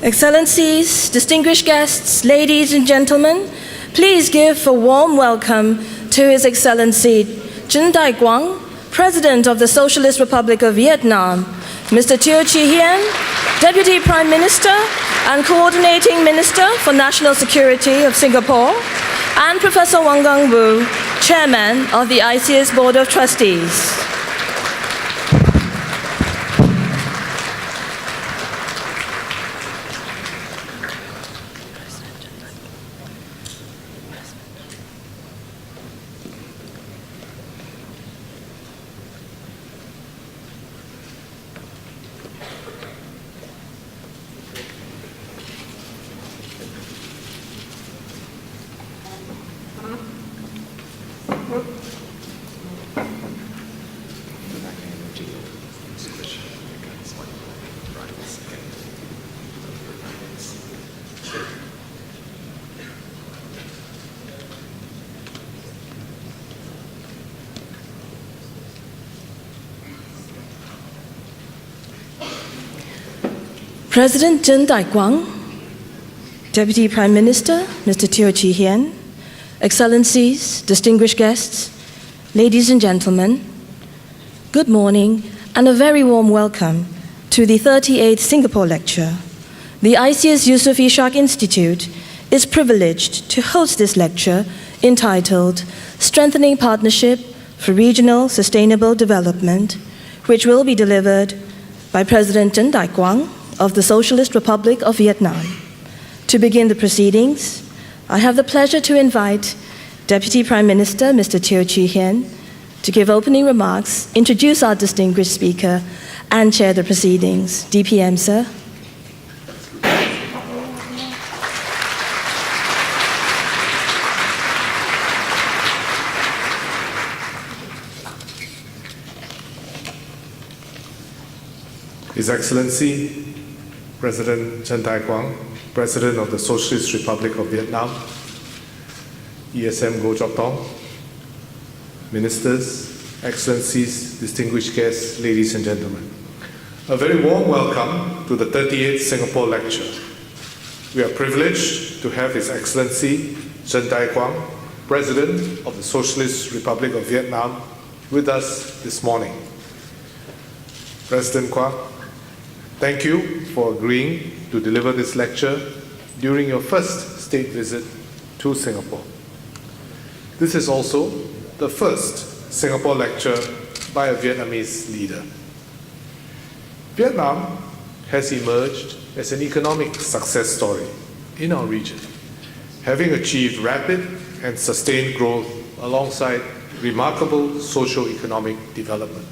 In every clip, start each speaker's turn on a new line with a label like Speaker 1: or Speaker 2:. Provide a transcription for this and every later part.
Speaker 1: Excellencies, distinguished guests, ladies and gentlemen, please give a warm welcome to His Excellency Tran Dai Quang, President of the Socialist Republic of Vietnam, Mr. Teo Chi Hien, Deputy Prime Minister and Coordinating Minister for National Security of Singapore, and Professor Wang Gungwu, Chairman of the ICS Board of Trustees. President Tran Dai Quang, Deputy Prime Minister Mr. Teo Chi Hien, Excellencies, distinguished guests, ladies and gentlemen, good morning and a very warm welcome to the 38th Singapore Lecture. The ICS Yusof Ishak Institute is privileged to host this lecture entitled Strengthening Partnership for Regional Sustainable Development, which will be delivered by President Tran Dai Quang of the Socialist Republic of Vietnam. To begin the proceedings, I have the pleasure to invite Deputy Prime Minister Mr. Teo Chi Hien to give opening remarks, introduce our distinguished speaker, and chair the proceedings. DPM, sir.
Speaker 2: His Excellency President Tran Dai Quang, President of the Socialist Republic of Vietnam, ESM Go Chok Tong, Ministers, Excellencies, distinguished guests, ladies and gentlemen. A very warm welcome to the 38th Singapore Lecture. We are privileged to have His Excellency Tran Dai Quang, President of the Socialist Republic of Vietnam, with us this morning. President Quang, thank you for agreeing to deliver this lecture during your first state visit to Singapore. This is also the first Singapore lecture by a Vietnamese leader. Vietnam has emerged as an economic success story in our region, having achieved rapid and sustained growth alongside remarkable socio-economic development.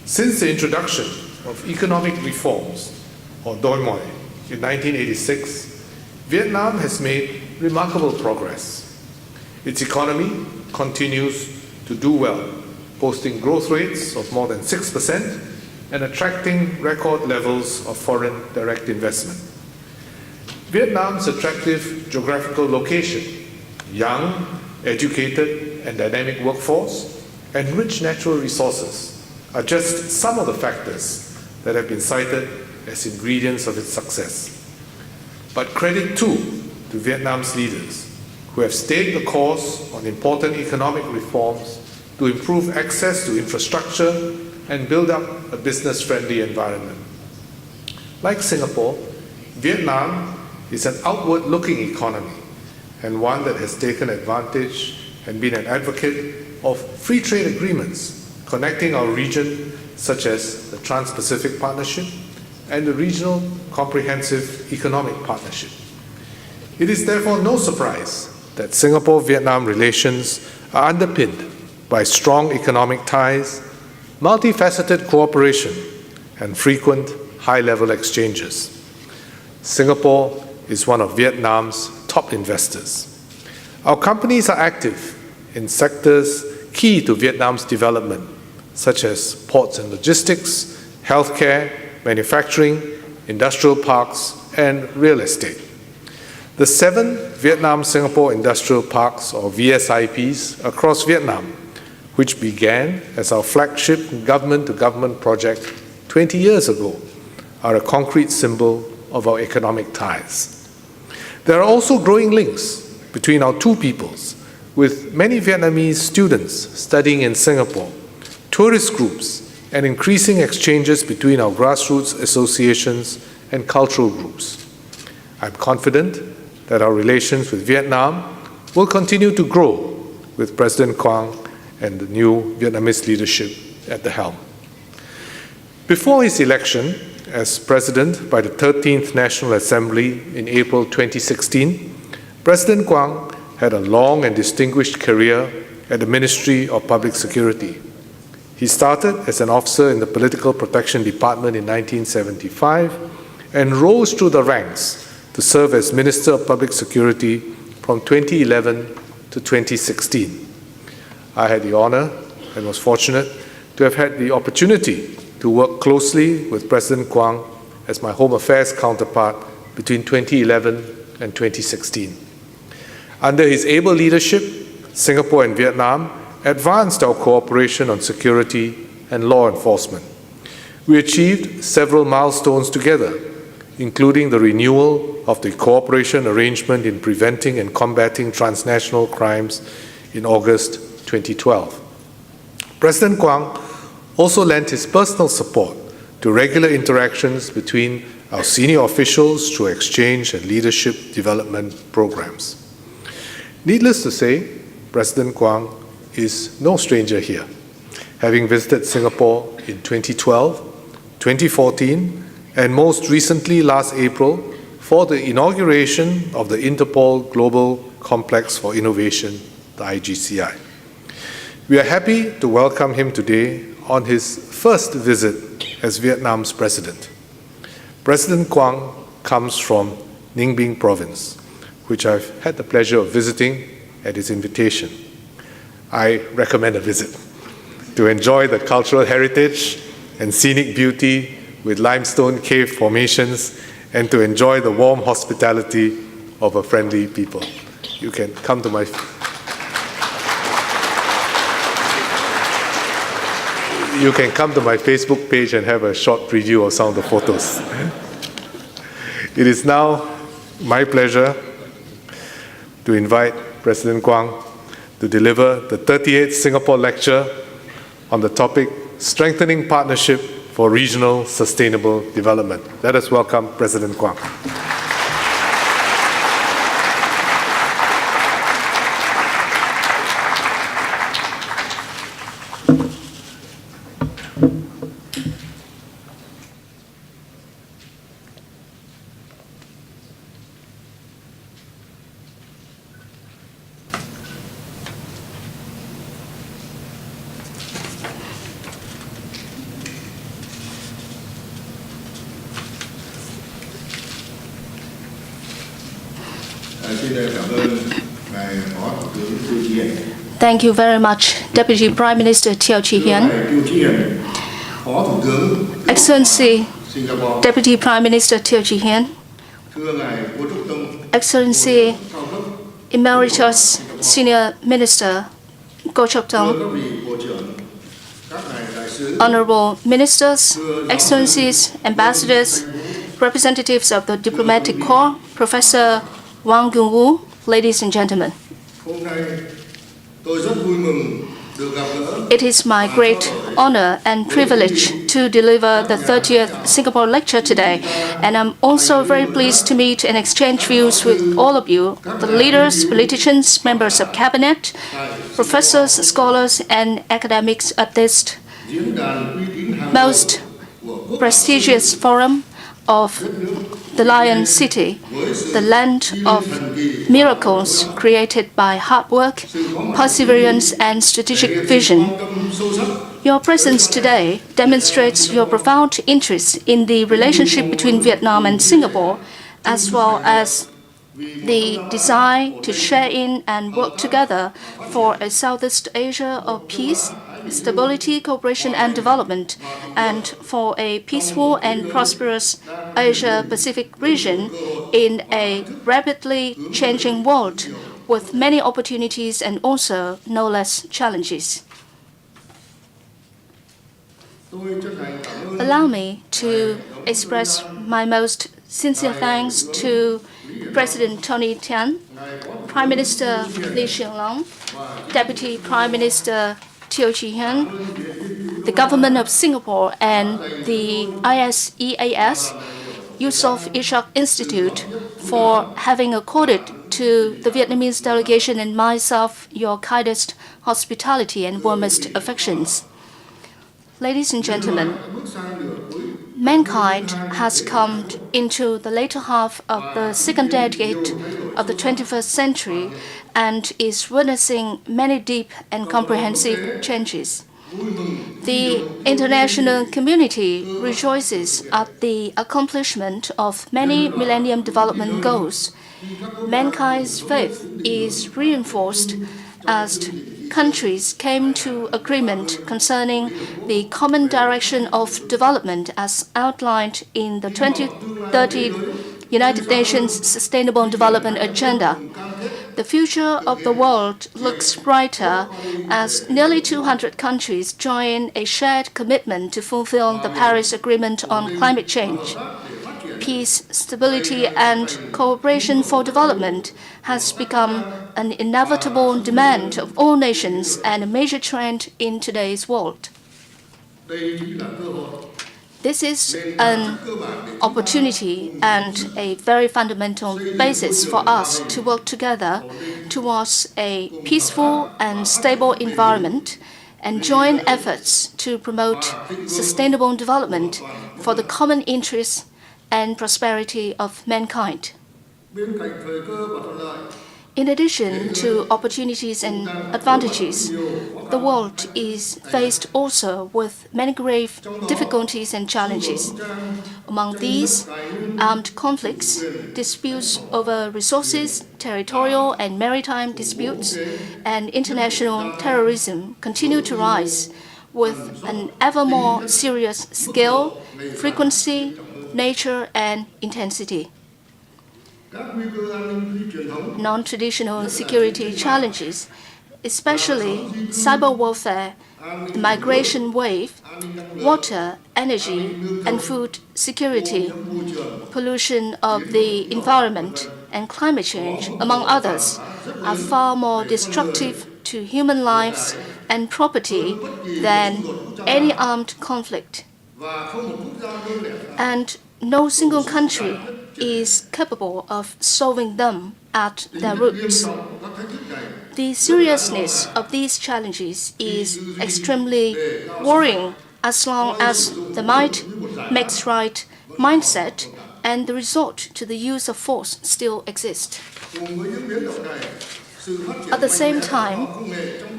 Speaker 2: Since the introduction of economic reforms, or Doi Moi, in 1986, Vietnam has made remarkable progress. Its economy continues to do well, posting growth rates of more than 6% and attracting record levels of foreign direct investment. Vietnam's attractive geographical location, young, educated, and dynamic workforce, and rich natural resources are just some of the factors that have been cited as ingredients of its success. But credit too to Vietnam's leaders, who have stayed the course on important economic reforms to improve access to infrastructure and build up a business-friendly environment. Like Singapore, Vietnam is an outward-looking economy and one that has taken advantage and been an advocate of free trade agreements connecting our region, such as the Trans-Pacific Partnership and the Regional Comprehensive Economic Partnership. It is therefore no surprise that Singapore-Vietnam relations are underpinned by strong economic ties, multifaceted cooperation, and frequent high-level exchanges. Singapore is one of Vietnam's top investors. Our companies are active in sectors key to Vietnam's development, such as ports and logistics, healthcare, manufacturing, industrial parks, and real estate. The 7 Vietnam-Singapore Industrial Parks, or VSIPs, across Vietnam, which began as our flagship government-to-government project 20 years ago, are a concrete symbol of our economic ties. There are also growing links between our two peoples, with many Vietnamese students studying in Singapore, tourist groups, and increasing exchanges between our grassroots associations and cultural groups. I'm confident that our relations with Vietnam will continue to grow with President Quang and the new Vietnamese leadership at the helm. Before his election as president by the 13th National Assembly in April 2016, President Quang had a long and distinguished career at the Ministry of Public Security. He started as an officer in the Political Protection Department in 1975 and rose through the ranks to serve as Minister of Public Security from 2011 to 2016. I had the honor and was fortunate to have had the opportunity to work closely with President Quang as my Home Affairs counterpart between 2011 and 2016. Under his able leadership, Singapore and Vietnam advanced our cooperation on security and law enforcement. We achieved several milestones together, including the renewal of the cooperation arrangement in preventing and combating transnational crimes in August 2012. President Quang also lent his personal support to regular interactions between our senior officials through exchange and leadership development programs. Needless to say, President Quang is no stranger here, having visited Singapore in 2012, 2014, and most recently last April for the inauguration of the Interpol Global Complex for Innovation, the IGCI. We are happy to welcome him today on his first visit as Vietnam's president. President Quang comes from Ninh Binh province, which I've had the pleasure of visiting at his invitation. I recommend a visit to enjoy the cultural heritage and scenic beauty with limestone cave formations and to enjoy the warm hospitality of a friendly people. You can come to my Facebook page and have a short preview of some of the photos. It is now my pleasure to invite President Quang to deliver the 38th Singapore Lecture on the topic, Strengthening Partnership for Regional Sustainable Development. Let us welcome President Quang.
Speaker 3: Thank you very much, Deputy Prime Minister Teo Chee Hean. Excellency, Deputy Prime Minister Teo Chee Hean. Excellency, Emeritus Senior Minister Goh Chok Tong. Honorable Ministers, Excellencies, Ambassadors, representatives of the Diplomatic Corps, Professor Wang Kyung-woo, ladies and gentlemen. It is my great honor and privilege to deliver the 30th Singapore Lecture today, and I'm also very pleased to meet and exchange views with all of you, the leaders, politicians, members of cabinet, professors, scholars, and academics at this most prestigious forum of the Lion City, the land of miracles created by hard work, perseverance, and strategic vision. Your presence today demonstrates your profound interest in the relationship between Vietnam and Singapore, as well as the desire to share in and work together for a Southeast Asia of peace, stability, cooperation, and development, and for a peaceful and prosperous Asia-Pacific region in a rapidly changing world with many opportunities and also no less challenges. Allow me to express my most Sincere thanks to President Tony Tan, Prime Minister Lee Hsien Loong, Deputy Prime Minister Teo Chee Hean, the government of Singapore, and the ISEAS Yusof Ishak Institute for having accorded to the Vietnamese delegation and myself your kindest hospitality and warmest affections. Ladies and gentlemen, mankind has come into the later half of the second decade of the 21st century and is witnessing many deep and comprehensive changes. The international community rejoices at the accomplishment of many Millennium Development Goals. Mankind's faith is reinforced as countries came to agreement concerning the common direction of development as outlined in the 2030 United Nations Sustainable Development Agenda. The future of the world looks brighter as nearly 200 countries join a shared commitment to fulfill the Paris Agreement on climate change. Peace, stability, and cooperation for development has become an inevitable demand of all nations and a major trend in today's world. This is an opportunity and a very fundamental basis for us to work together towards a peaceful and stable environment and join efforts to promote sustainable development for the common interests and prosperity of mankind. In addition to opportunities and advantages, the world is faced also with many grave difficulties and challenges. Among these, armed conflicts, disputes over resources, territorial and maritime disputes, and international terrorism continue to rise with an ever more serious scale, frequency, nature, and intensity. Non-traditional security challenges, especially cyber warfare, the migration wave, water, energy, and food security, pollution of the environment, and climate change, among others, are far more destructive to human lives and property than any armed conflict. And no single country is capable of solving them at their roots. The seriousness of these challenges is extremely worrying as long as the might makes right mindset and the resort to the use of force still exist. At the same time,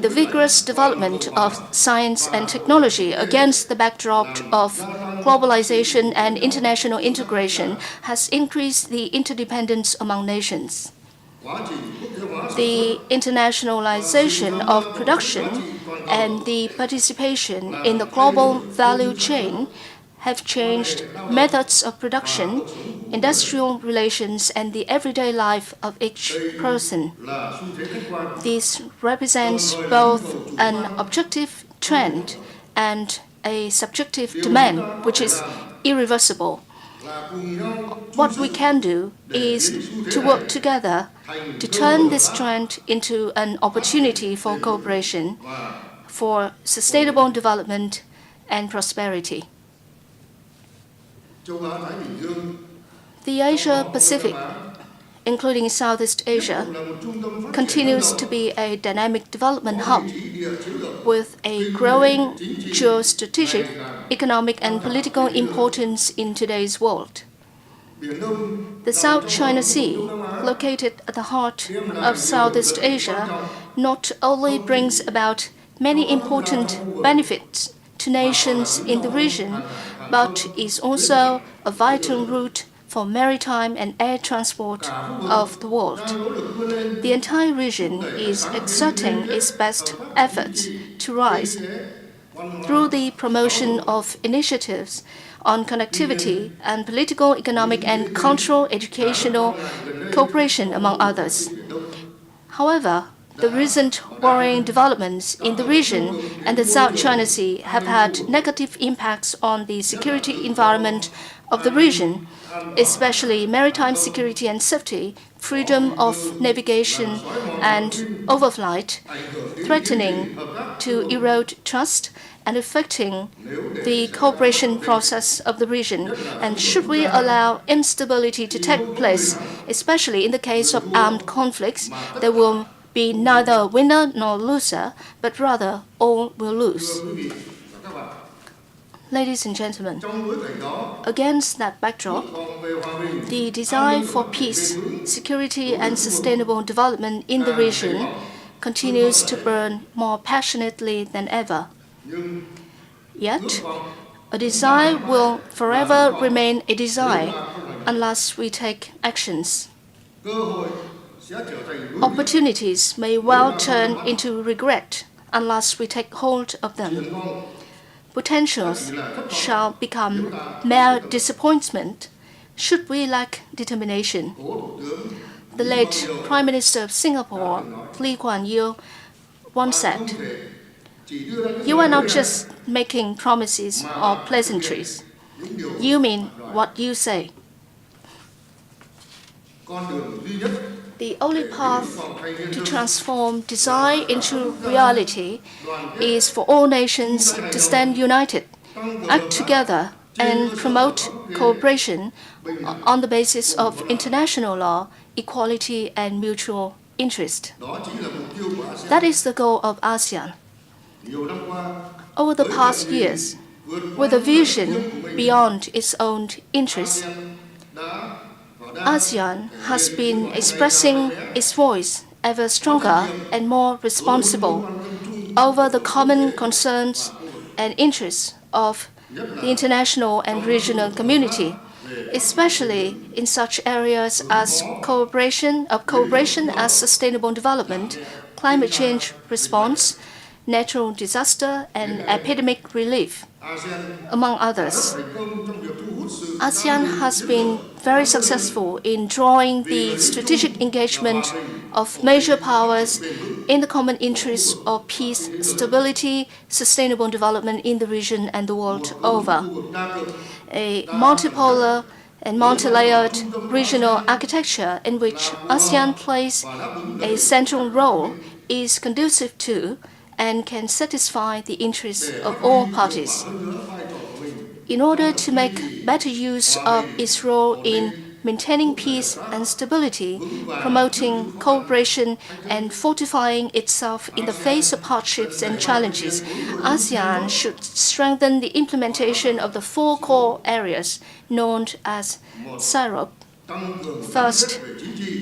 Speaker 3: the vigorous development of science and technology against the backdrop of globalization and international integration has increased the interdependence among nations. The internationalization of production and the participation in the global value chain have changed methods of production, industrial relations, and the everyday life of each person. This represents both an objective trend and a subjective demand, which is irreversible. What we can do is to work together to turn this trend into an opportunity for cooperation, for sustainable development and prosperity. The Asia-Pacific, including Southeast Asia, continues to be a dynamic development hub with a growing geostrategic, economic, and political importance in today's world. The South China Sea, located at the heart of Southeast Asia, not only brings about many important benefits to nations in the region, but is also a vital route for maritime and air transport of the world. The entire region is exerting its best efforts to rise through the promotion of initiatives on connectivity and political, economic, and cultural, educational cooperation, among others. However, the recent worrying developments in the region and the South China Sea have had negative impacts on the security environment of the region, especially maritime security and safety, freedom of navigation and overflight, threatening to erode trust and affecting the cooperation process of the region. And should we allow instability to take place, especially in the case of armed conflicts, there will be neither a winner nor loser, but rather all will lose. Ladies and gentlemen, against that backdrop, the desire for peace, security, and sustainable development in the region continues to burn more passionately than ever. Yet, a desire will forever remain a desire unless we take actions. Opportunities may well turn into regret unless we take hold of them. Potentials shall become mere disappointment should we lack determination. The late Prime Minister of Singapore, Lee Kuan Yew, once said, "You are not just making promises or pleasantries. You mean what you say." The only path to transform desire into reality is for all nations to stand united, act together, and promote cooperation on the basis of international law, equality, and mutual interest. That is the goal of ASEAN. Over the past years, with a vision beyond its own interests, ASEAN has been expressing its voice ever stronger and more responsible over the common concerns and interests of the international and regional community, especially in such areas as cooperation as sustainable development, climate change response, natural disaster, and epidemic relief, among others. ASEAN has been very successful in drawing the strategic engagement of major powers in the common interests of peace, stability, sustainable development in the region and the world over. A multipolar and multi-layered regional architecture in which ASEAN plays a central role is conducive to and can satisfy the interests of all parties. In order to make better use of its role in maintaining peace and stability, promoting cooperation, and fortifying itself in the face of hardships and challenges, ASEAN should strengthen the implementation of the 4 core areas known as SIROP. First,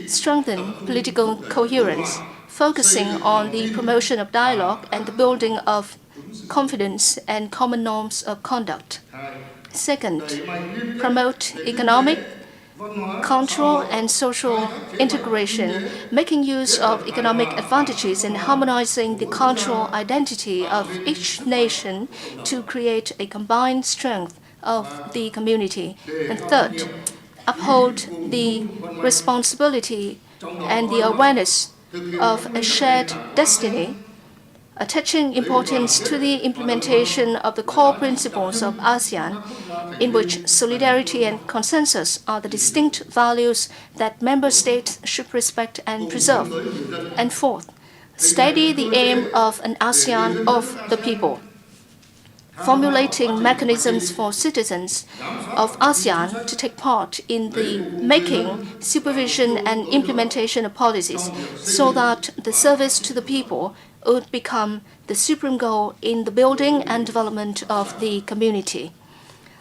Speaker 3: strengthen political coherence, focusing on the promotion of dialogue and the building of confidence and common norms of conduct. Second, promote economic, cultural, and social integration, making use of economic advantages and harmonizing the cultural identity of each nation to create a combined strength of the community. And third, uphold the responsibility and the awareness of a shared destiny, attaching importance to the implementation of the core principles of ASEAN, in which solidarity and consensus are the distinct values that member states should respect and preserve. And fourth, steady the aim of an ASEAN of the people, formulating mechanisms for citizens of ASEAN to take part in the making, supervision, and implementation of policies so that the service to the people would become the supreme goal in the building and development of the community.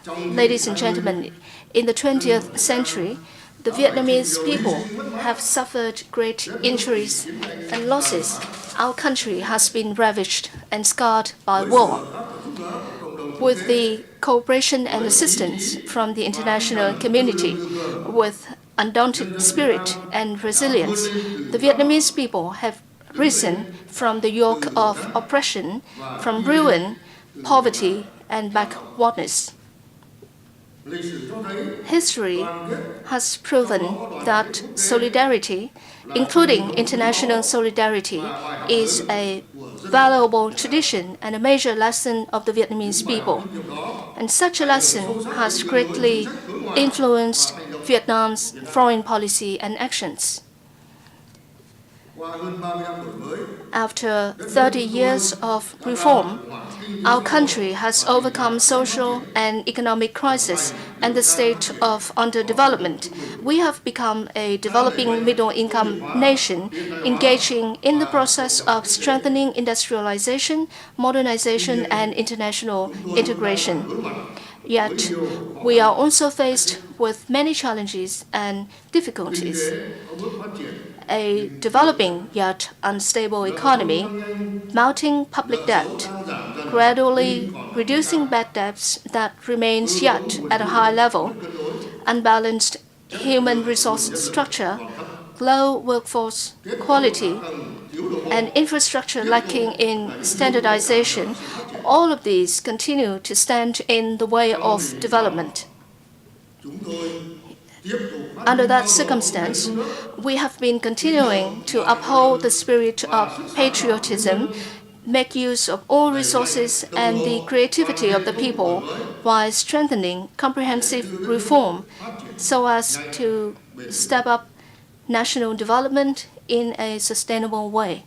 Speaker 3: Ladies and gentlemen, in the 20th century, the Vietnamese people have suffered great injuries and losses. Our country has been ravaged and scarred by war. With the cooperation and assistance from the international community, with undaunted spirit and resilience, the Vietnamese people have risen from the yoke of oppression, from ruin, poverty, and backwardness. History has proven that solidarity, including international solidarity, is a valuable tradition and a major lesson of the Vietnamese people. And such a lesson has greatly influenced Vietnam's foreign policy and actions. After 30 years of reform, our country has overcome social and economic crisis and the state of underdevelopment. We have become a developing middle-income nation, engaging in the process of strengthening industrialization, modernization, and international integration. Yet, we are also faced with many challenges and difficulties. A developing yet unstable economy, mounting public debt, gradually reducing bad debts that remains yet at a high level, unbalanced human resource structure, low workforce quality, and infrastructure lacking in standardization, all of these continue to stand in the way of development. Under that circumstance, we have been continuing to uphold the spirit of patriotism, make use of all resources and the creativity of the people while strengthening comprehensive reform so as to step up national development in a sustainable way.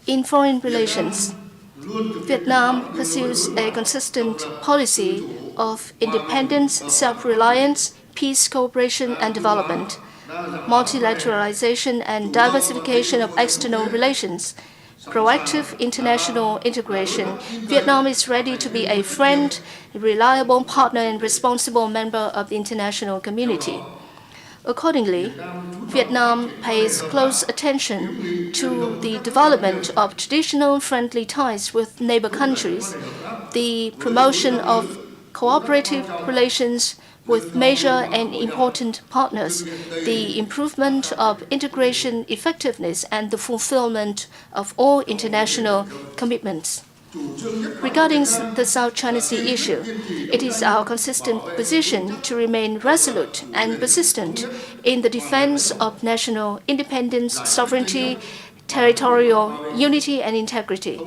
Speaker 3: In foreign relations, Vietnam pursues a consistent policy of independence, self-reliance, peace, cooperation, and development, multilateralization and diversification of external relations, proactive international integration. Vietnam is ready to be a friend, reliable partner, and responsible member of the international community. Accordingly, Vietnam pays close attention to the development of traditional friendly ties with neighbor countries, the promotion of cooperative relations with major and important partners, the improvement of integration effectiveness, and the fulfillment of all international commitments. Regarding the South China Sea issue, it is our consistent position to remain resolute and persistent in the defense of national independence, sovereignty, territorial unity, and integrity.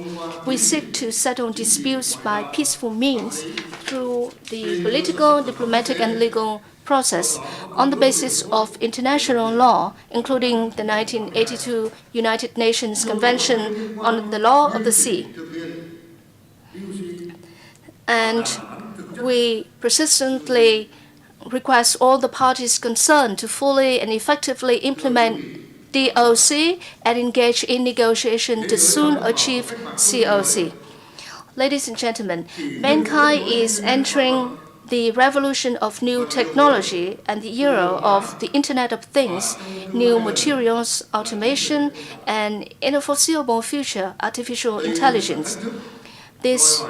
Speaker 3: We seek to settle disputes by peaceful means through the political, diplomatic, and legal process on the basis of international law, including the 1982 United Nations Convention on the Law of the Sea. And we persistently request all the parties concerned to fully and effectively implement DOC and engage in negotiation to soon achieve COC. Ladies and gentlemen, mankind is entering the revolution of new technology and the era of the Internet of Things, new materials, automation, and in a foreseeable future, artificial intelligence. This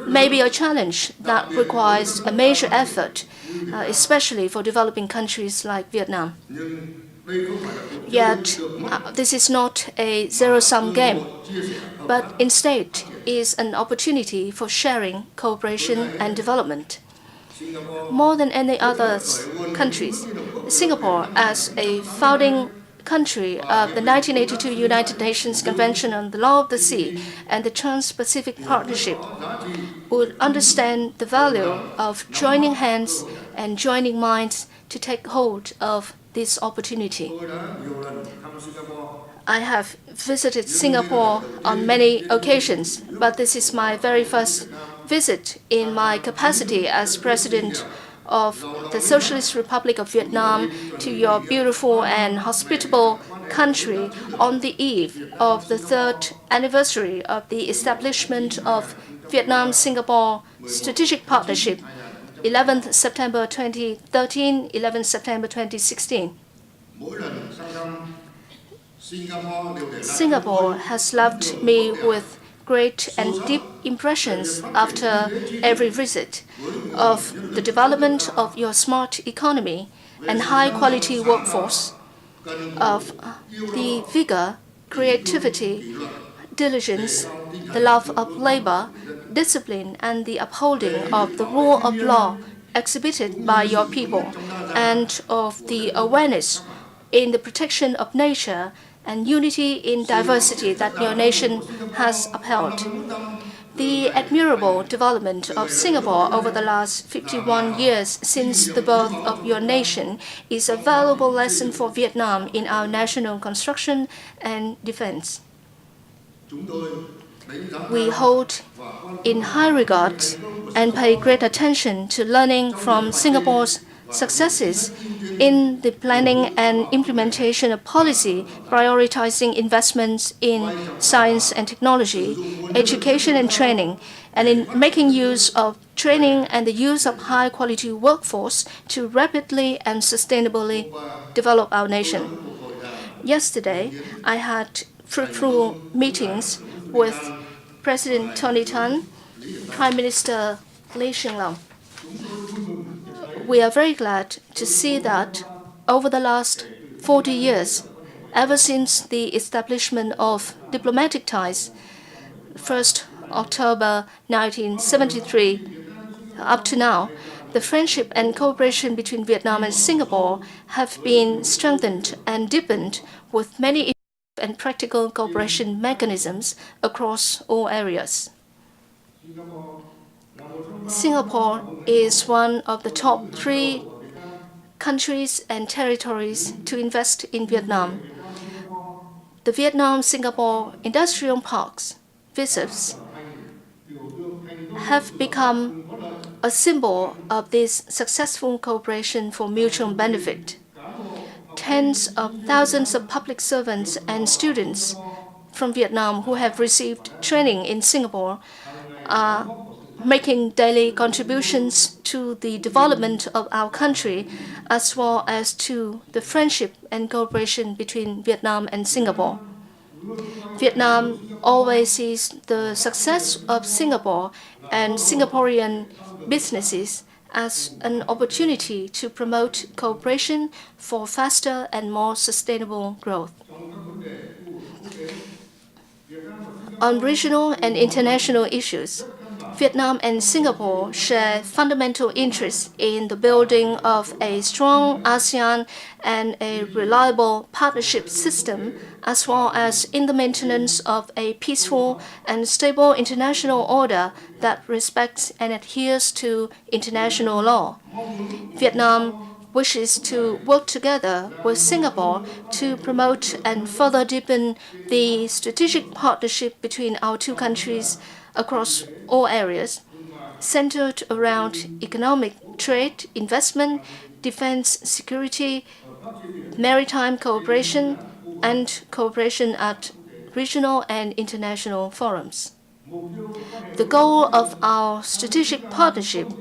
Speaker 3: may be a challenge that requires a major effort, especially for developing countries like Vietnam. Yet, this is not a zero-sum game, but instead is an opportunity for sharing, cooperation, and development. More than any other countries, Singapore, as a founding country of the 1982 United Nations Convention on the Law of the Sea and the Trans-Pacific Partnership, would understand the value of joining hands and joining minds to take hold of this opportunity. I have visited Singapore on many occasions, but this is my very first visit in my capacity as President of the Socialist Republic of Vietnam to your beautiful and hospitable country on the eve of the third anniversary of the establishment of Vietnam-Singapore Strategic Partnership, 11th September 2013, 11th September 2016. Singapore has left me with great and deep impressions after every visit of the development of your smart economy and high-quality workforce, of the vigor, creativity, diligence, the love of labor, discipline, and the upholding of the rule of law exhibited by your people, and of the awareness in the protection of nature and unity in diversity that your nation has upheld. The admirable development of Singapore over the last 51 years since the birth of your nation is a valuable lesson for Vietnam in our national construction and defense. We hold in high regard and pay great attention to learning from Singapore's successes in the planning and implementation of policy, prioritizing investments in science and technology, education and training, and in making use of training and the use of high-quality workforce to rapidly and sustainably develop our nation. Yesterday, I had fruitful meetings with President Tony Tan, Prime Minister Lee Hsien Loong. We are very glad to see that over the last 40 years, ever since the establishment of diplomatic ties, 1st October 1973, up to now, the friendship and cooperation between Vietnam and Singapore have been strengthened and deepened with many effective and practical cooperation mechanisms across all areas. Singapore is one of the top 3 countries and territories to invest in Vietnam. The Vietnam-Singapore industrial parks, VISIPs, have become a symbol of this successful cooperation for mutual benefit. Tens of thousands of public servants and students from Vietnam who have received training in Singapore are making daily contributions to the development of our country as well as to the friendship and cooperation between Vietnam and Singapore. Vietnam always sees the success of Singapore and Singaporean businesses as an opportunity to promote cooperation for faster and more sustainable growth. On regional and international issues, Vietnam and Singapore share fundamental interests in the building of a strong ASEAN and a reliable partnership system, as well as in the maintenance of a peaceful and stable international order that respects and adheres to international law. Vietnam wishes to work together with Singapore to promote and further deepen the strategic partnership between our two countries across all areas, centered around economic, trade, investment, defense, security, maritime cooperation, and cooperation at regional and international forums. The goal of our strategic partnership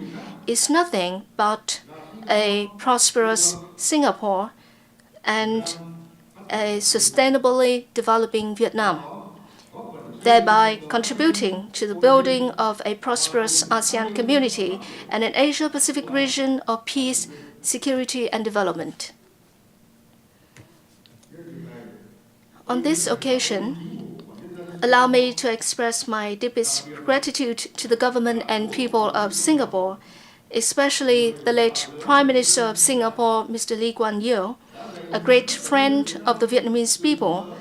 Speaker 3: is nothing but a prosperous Singapore and a sustainably developing Vietnam, thereby contributing to the building of a prosperous ASEAN community and an Asia-Pacific region of peace, security, and development. On this occasion, allow me to express my deepest gratitude to the government and people of Singapore, especially the late Prime Minister of Singapore, Mr. Lee Kuan Yew, a great friend of the Vietnamese people,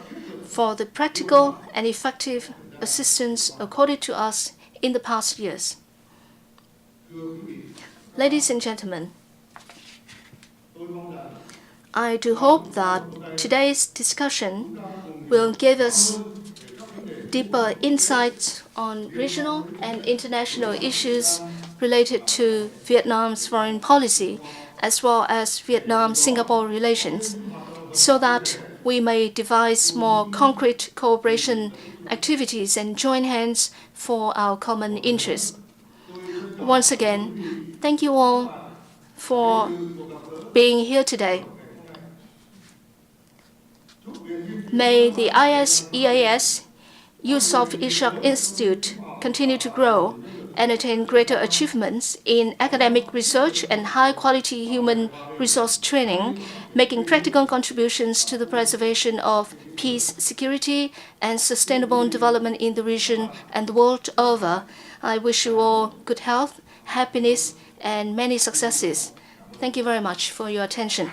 Speaker 3: for the practical and effective assistance accorded to us in the past years. Ladies and gentlemen, I do hope that today's discussion will give us deeper insights on regional and international issues related to Vietnam's foreign policy, as well as Vietnam-Singapore relations, so that we may devise more concrete cooperation activities and join hands for our common interests. Once again, thank you all for being here today. May the ISEAS Yusof Ishak Institute continue to grow and attain greater achievements in academic research and high-quality human resource training, making practical contributions to the preservation of peace, security, and sustainable development in the region and the world over. I wish you all good health, happiness, and many successes. Thank you very much for your attention.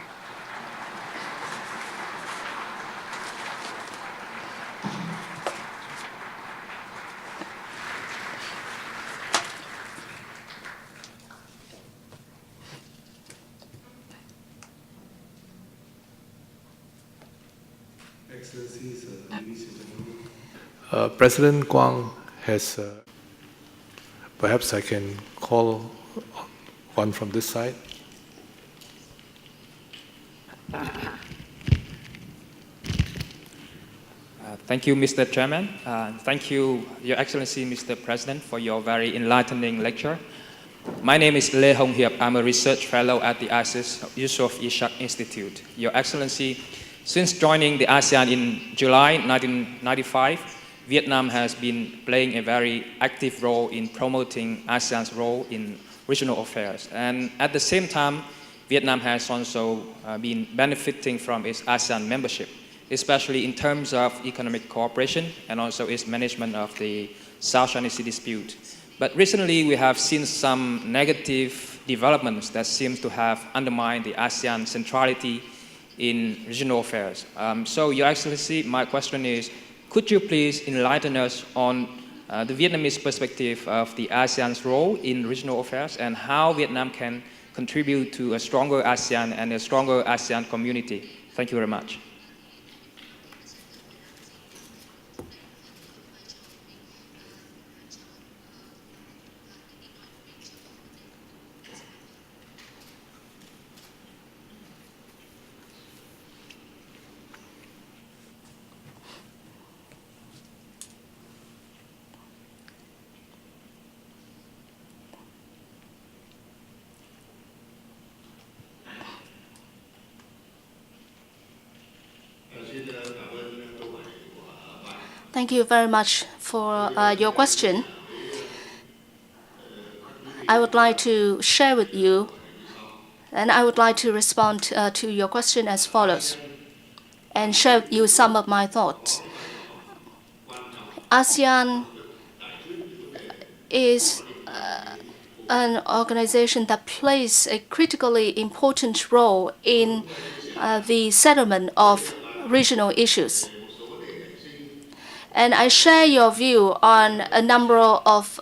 Speaker 2: Excellencies, ladies and gentlemen. President Quang has, perhaps I can call one from this side.
Speaker 4: Thank you, Mr. Chairman. Thank you, Your Excellency, Mr. President, for your very enlightening lecture. My name is Lê Hồng Hiệp. I'm a research fellow at the ISIS Yusof Ishak Institute. Your Excellency, since joining the ASEAN in July 1995, Vietnam has been playing a very active role in promoting ASEAN's role in regional affairs. And at the same time, Vietnam has also been benefiting from its ASEAN membership, especially in terms of economic cooperation and also its management of the South China Sea dispute. But recently, we have seen some negative developments that seem to have undermined the ASEAN centrality in regional affairs. So, Your Excellency, my question is, could you please enlighten us on the Vietnamese perspective of the ASEAN's role in regional affairs and how Vietnam can contribute to a stronger ASEAN and a stronger ASEAN community? Thank you very much.
Speaker 3: Thank you very much for your question. I would like to share with you, and I would like to respond to your question as follows, and share with you some of my thoughts. ASEAN is an organization that plays a critically important role in the settlement of regional issues. And I share your view on a number of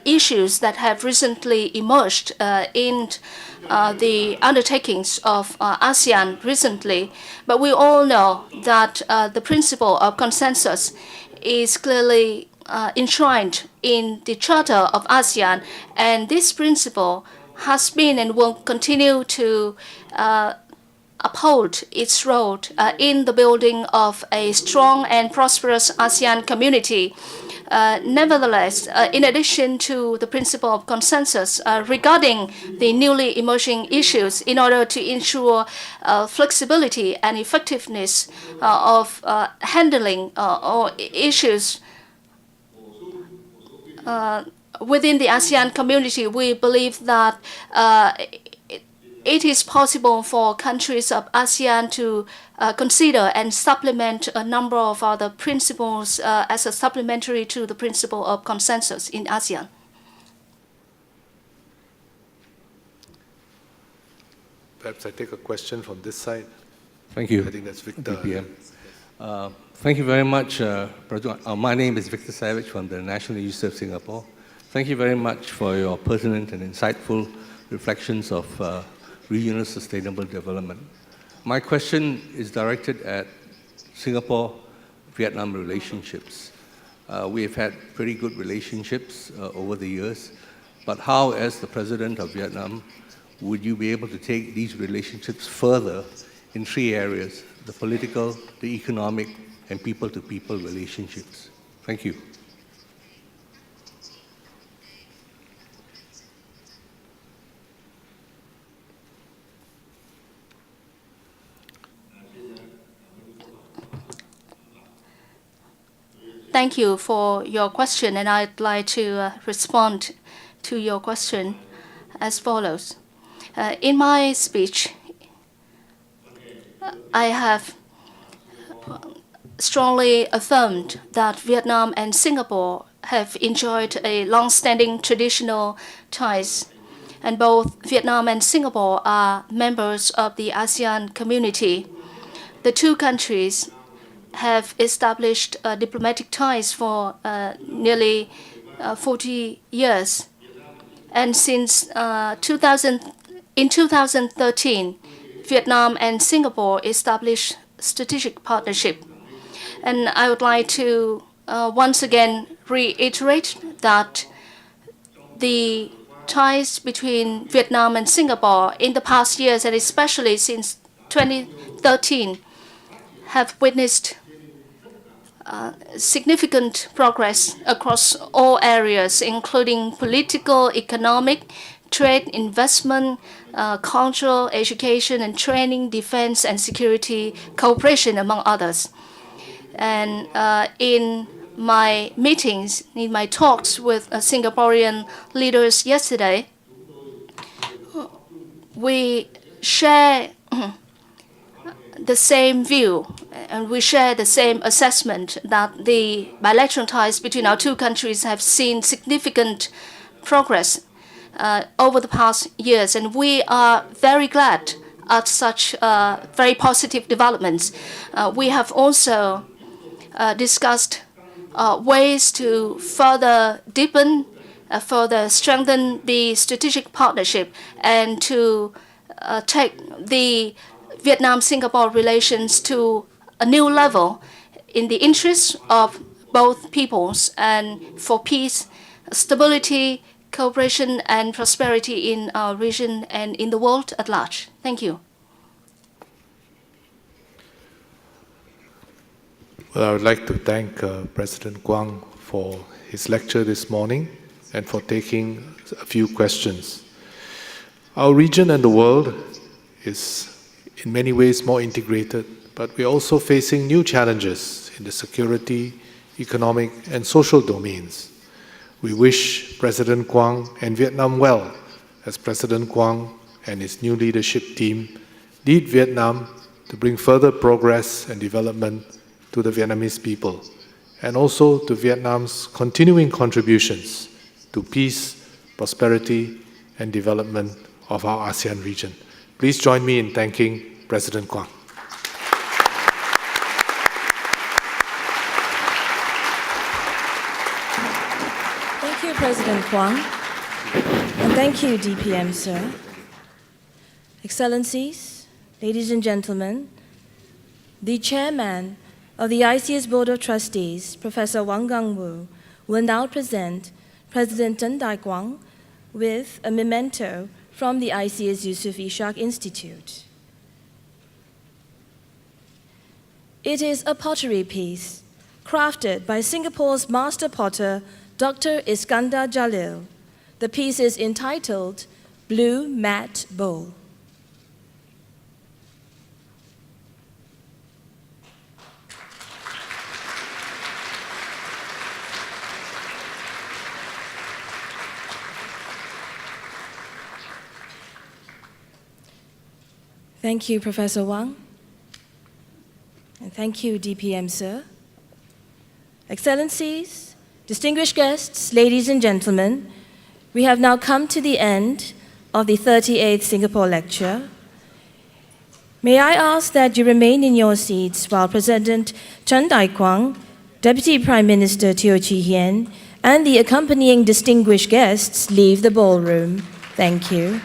Speaker 3: issues that have recently emerged in the undertakings of ASEAN recently. But we all know that the principle of consensus is clearly enshrined in the Charter of ASEAN, and this principle has been and will continue to uphold its role in the building of a strong and prosperous ASEAN community. Nevertheless, in addition to the principle of consensus regarding the newly emerging issues, in order to ensure flexibility and effectiveness of handling or issues within the ASEAN community, we believe that it is possible for countries of ASEAN to consider and supplement a number of other principles as a supplementary to the principle of consensus in ASEAN.
Speaker 2: Perhaps I take a question from this side.
Speaker 5: Thank you.
Speaker 2: I think that's Victor.
Speaker 5: BPM. Thank you very much, President. My name is Victor Savage from the National University of Singapore. Thank you very much for your pertinent and insightful reflections of regional sustainable development. My question is directed at Singapore-Vietnam relationships. We have had pretty good relationships over the years, but how, as the President of Vietnam, would you be able to take these relationships further in three areas: the political, the economic, and people-to-people relationships? Thank you.
Speaker 3: Thank you for your question, and I'd like to respond to your question as follows. In my speech, I have strongly affirmed that Vietnam and Singapore have enjoyed a long-standing traditional ties, and both Vietnam and Singapore are members of the ASEAN community. The two countries have established diplomatic ties for nearly 40 years. And since in 2013, Vietnam and Singapore established strategic partnership. And I would like to once again reiterate that the ties between Vietnam and Singapore in the past years, and especially since 2013, have witnessed significant progress across all areas, including political, economic, trade, investment, cultural, education and training, defense and security cooperation, among others. And in my meetings, in my talks with Singaporean leaders yesterday, we share the same view and we share the same assessment that the bilateral ties between our two countries have seen significant progress over the past years, and we are very glad at such very positive developments. We have also discussed ways to further deepen, further strengthen the strategic partnership and to take the Vietnam-Singapore relations to a new level in the interests of both peoples and for peace, stability, cooperation and prosperity in our region and in the world at large. Thank you.
Speaker 2: Well, I would like to thank President Quang for his lecture this morning and for taking a few questions. Our region and the world is in many ways more integrated, but we're also facing new challenges in the security, economic and social domains. We wish President Quang and Vietnam well as President Quang and his new leadership team lead Vietnam to bring further progress and development to the Vietnamese people, and also to Vietnam's continuing contributions to peace, prosperity, and development of our ASEAN region. Please join me in thanking President Quang.
Speaker 1: Thank you, President Quang. And thank you, DPM, sir. Excellencies, ladies and gentlemen, the chairman of the ICS Board of Trustees, Professor Wang Gangwu, will now present President Tran Dai with a memento from the ICS Yusof Ishak Institute. It is a pottery piece crafted by Singapore's master potter, Dr. Iskandar Jalil. The piece is entitled Blue Mat Bowl. Thank you, Professor Wang. And thank you, DPM, sir. Excellencies, distinguished guests, ladies and gentlemen, we have now come to the end of the 38th Singapore lecture. May I ask that you remain in your seats while President Tran Dai Quang, Deputy Prime Minister Teo Chee Hean, and the accompanying distinguished guests leave the ballroom. Thank you.